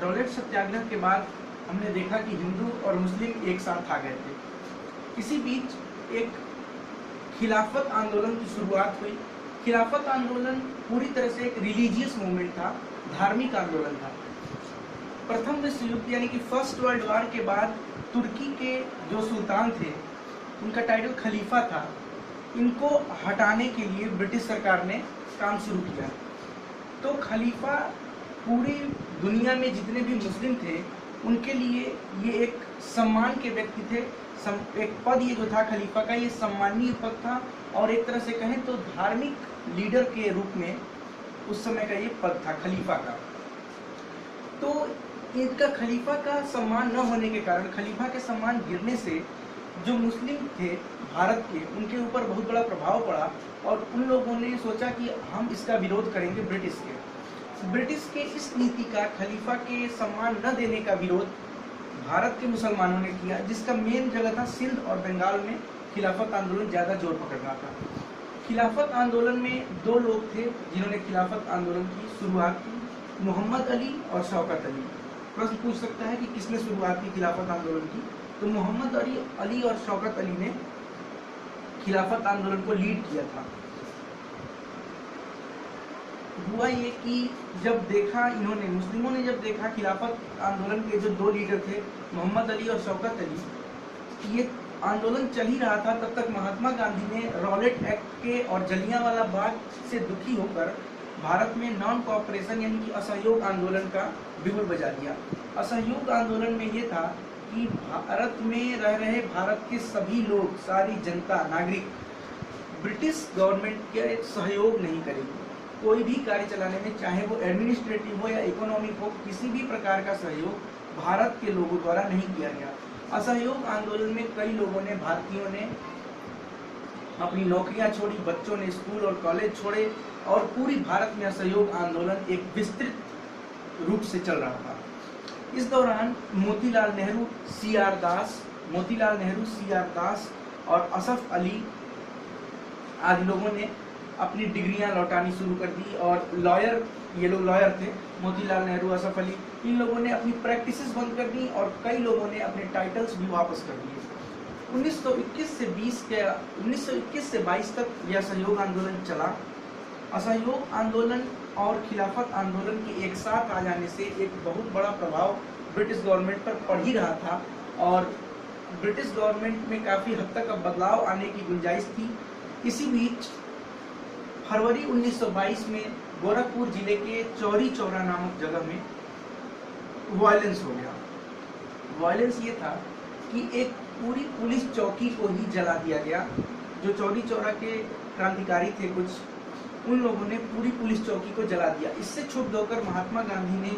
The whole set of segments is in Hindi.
रॉलेट सत्याग्रह के बाद हमने देखा कि हिंदू और मुस्लिम एक साथ आ गए थे। इसी बीच एक खिलाफत आंदोलन की शुरुआत हुई। खिलाफत आंदोलन पूरी तरह से एक रिलीजियस मूवमेंट था, धार्मिक आंदोलन था। प्रथम विश्व युद्ध यानी कि फर्स्ट वर्ल्ड वॉर के बाद तुर्की के जो सुल्तान थे, उनका टाइटल खलीफा था, इनको हटाने के लिए ब्रिटिश सरकार ने काम शुरू किया। तो खलीफा पूरी दुनिया में जितने भी मुस्लिम थे उनके लिए ये एक सम्मान के व्यक्ति थे। एक पद ये जो था खलीफा का, ये सम्मानीय पद था और एक तरह से कहें तो धार्मिक लीडर के रूप में उस समय का ये पद था खलीफा का। तो इनका खलीफा का सम्मान न होने के कारण, खलीफा के सम्मान गिरने से जो मुस्लिम थे भारत के, उनके ऊपर बहुत बड़ा प्रभाव पड़ा और उन लोगों ने सोचा कि हम इसका विरोध करेंगे ब्रिटिश के। ब्रिटिश के इस नीति का, खलीफा के सम्मान न देने का विरोध भारत के मुसलमानों ने किया, जिसका मेन जगह था सिंध और बंगाल में खिलाफत आंदोलन ज़्यादा जोर पकड़ रहा था। खिलाफत आंदोलन में दो लोग थे जिन्होंने खिलाफत आंदोलन की शुरुआत की, मोहम्मद अली और शौकत अली। प्रश्न पूछ सकता है कि किसने शुरुआत की खिलाफत आंदोलन की, तो मोहम्मद अली और शौकत अली ने खिलाफत आंदोलन को लीड किया था। हुआ ये कि जब देखा इन्होंने, मुस्लिमों ने जब देखा खिलाफत आंदोलन के जो दो लीडर थे मोहम्मद अली और शौकत अली, ये आंदोलन चल ही रहा था, तब तक महात्मा गांधी ने रॉलेट एक्ट के और जलियांवाला बाग से दुखी होकर भारत में नॉन कोऑपरेशन यानी कि असहयोग आंदोलन का बिगुल बजा दिया। असहयोग आंदोलन में ये था कि भारत में रह रहे भारत के सभी लोग, सारी जनता, नागरिक ब्रिटिश गवर्नमेंट के सहयोग नहीं करेगी। कोई भी कार्य चलाने में, चाहे वो एडमिनिस्ट्रेटिव हो या इकोनॉमिक हो, किसी भी प्रकार का सहयोग भारत के लोगों द्वारा नहीं किया गया। असहयोग आंदोलन में कई लोगों ने, भारतीयों ने अपनी नौकरियां छोड़ी, बच्चों ने स्कूल और कॉलेज छोड़े और पूरी भारत में असहयोग आंदोलन एक विस्तृत रूप से चल रहा था। इस दौरान मोतीलाल नेहरू, सी आर दास और असफ अली आदि लोगों ने अपनी डिग्रियां लौटानी शुरू कर दी और लॉयर, ये लोग लॉयर थे, मोतीलाल नेहरू, असफ अली, इन लोगों ने अपनी प्रैक्टिसेस बंद कर दी और कई लोगों ने अपने टाइटल्स भी वापस कर दिए। 1921 से 22 तक यह असहयोग आंदोलन चला। असहयोग आंदोलन और खिलाफत आंदोलन के एक साथ आ जाने से एक बहुत बड़ा प्रभाव ब्रिटिश गवर्नमेंट पर पड़ ही रहा था और ब्रिटिश गवर्नमेंट में काफ़ी हद तक अब बदलाव आने की गुंजाइश थी। इसी बीच फरवरी 1922 में गोरखपुर जिले के चौरी चौरा नामक जगह में वायलेंस हो गया। वायलेंस ये था कि एक पूरी पुलिस चौकी को ही जला दिया गया। जो चौरी चौरा के क्रांतिकारी थे कुछ, उन लोगों ने पूरी पुलिस चौकी को जला दिया। इससे क्षुब्ध होकर महात्मा गांधी ने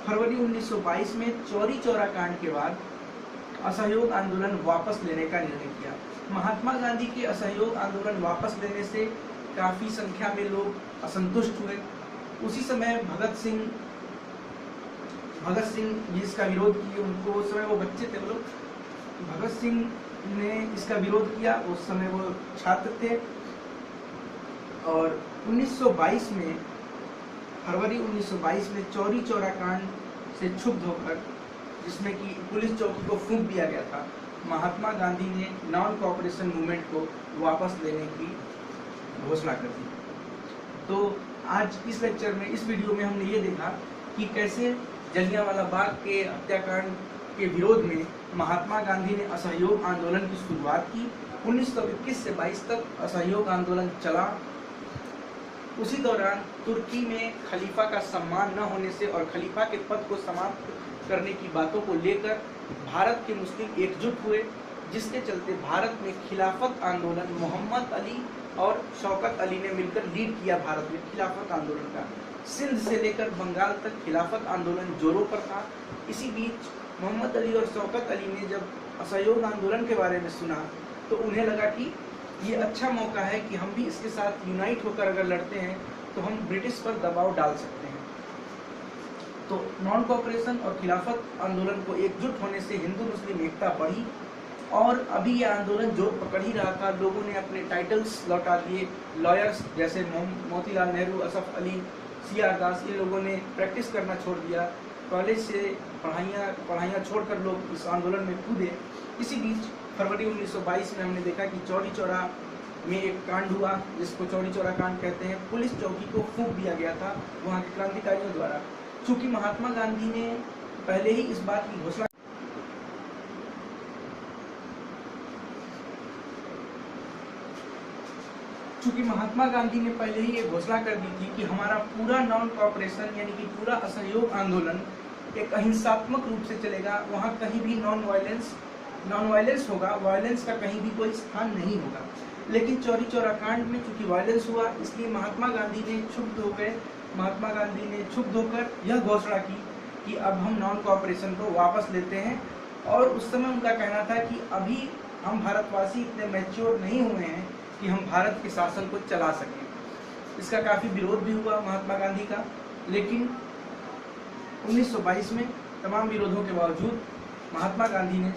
फरवरी 1922 में चौरी चौरा कांड के बाद असहयोग आंदोलन वापस लेने का निर्णय किया। महात्मा गांधी के असहयोग आंदोलन वापस लेने से काफ़ी संख्या में लोग असंतुष्ट हुए। उसी समय भगत सिंह जिसका विरोध किए, उनको उस समय वो बच्चे थे, वो लोग, भगत सिंह ने इसका विरोध किया, उस समय वो छात्र थे। और 1922 में, फरवरी 1922 में चौरी चौरा कांड से क्षुब्ध होकर, जिसमें कि पुलिस चौकी को फूंक दिया गया था, महात्मा गांधी ने नॉन कोऑपरेशन मूवमेंट को वापस लेने की घोषणा कर दी। तो आज इस लेक्चर में, इस वीडियो में हमने ये देखा कि कैसे जलियांवाला बाग के हत्याकांड के विरोध में महात्मा गांधी ने असहयोग आंदोलन की शुरुआत की। 1921 से 22 तक असहयोग आंदोलन चला। उसी दौरान तुर्की में खलीफा का सम्मान न होने से और खलीफा के पद को समाप्त करने की बातों को लेकर भारत के मुस्लिम एकजुट हुए, जिसके चलते भारत में खिलाफत आंदोलन मोहम्मद अली और शौकत अली ने मिलकर लीड किया भारत में खिलाफत आंदोलन का। सिंध से लेकर बंगाल तक खिलाफत आंदोलन जोरों पर था। इसी बीच मोहम्मद अली और शौकत अली ने जब असहयोग आंदोलन के बारे में सुना तो उन्हें लगा कि ये अच्छा मौका है कि हम भी इसके साथ यूनाइट होकर अगर लड़ते हैं तो हम ब्रिटिश पर दबाव डाल सकते हैं। तो नॉन कोऑपरेशन और खिलाफत आंदोलन को एकजुट होने से हिंदू मुस्लिम एकता बढ़ी और अभी यह आंदोलन जोर पकड़ ही रहा था। लोगों ने अपने टाइटल्स लौटा दिए। लॉयर्स जैसे मोतीलाल नेहरू, असफ अली, सी आर दास, इन लोगों ने प्रैक्टिस करना छोड़ दिया कॉलेज से पढ़ाइयाँ छोड़कर लोग इस आंदोलन में कूदे। इसी बीच फरवरी 1922 में हमने देखा कि चौरी चौरा में एक कांड हुआ जिसको चौरी चौरा कांड कहते हैं। पुलिस चौकी को फूंक दिया गया था वहाँ के क्रांतिकारियों द्वारा। चूँकि महात्मा गांधी ने पहले ही इस बात की घोषणा ये घोषणा कर दी थी कि हमारा पूरा नॉन कोऑपरेशन यानी कि पूरा असहयोग आंदोलन एक अहिंसात्मक रूप से चलेगा। वहाँ कहीं भी नॉन वायलेंस होगा, वायलेंस का कहीं भी कोई स्थान नहीं होगा। लेकिन चौरी चौरा कांड में चूंकि वायलेंस हुआ, इसलिए महात्मा गांधी ने क्षुब्ध होकर यह घोषणा की कि अब हम नॉन कोऑपरेशन को वापस लेते हैं। और उस समय उनका कहना था कि अभी हम भारतवासी इतने मैच्योर नहीं हुए हैं कि हम भारत के शासन को चला सकें। इसका काफ़ी विरोध भी हुआ महात्मा गांधी का, लेकिन 1922 में तमाम विरोधों के बावजूद महात्मा गांधी ने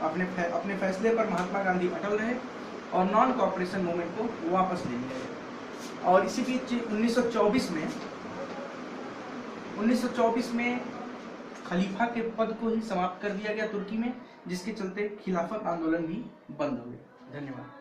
अपने फैसले पर महात्मा गांधी अटल रहे और नॉन कोऑपरेशन मूवमेंट को वापस ले लिया। और इसी बीच 1924 में खलीफा के पद को ही समाप्त कर दिया गया तुर्की में, जिसके चलते खिलाफत आंदोलन भी बंद हो गया। धन्यवाद।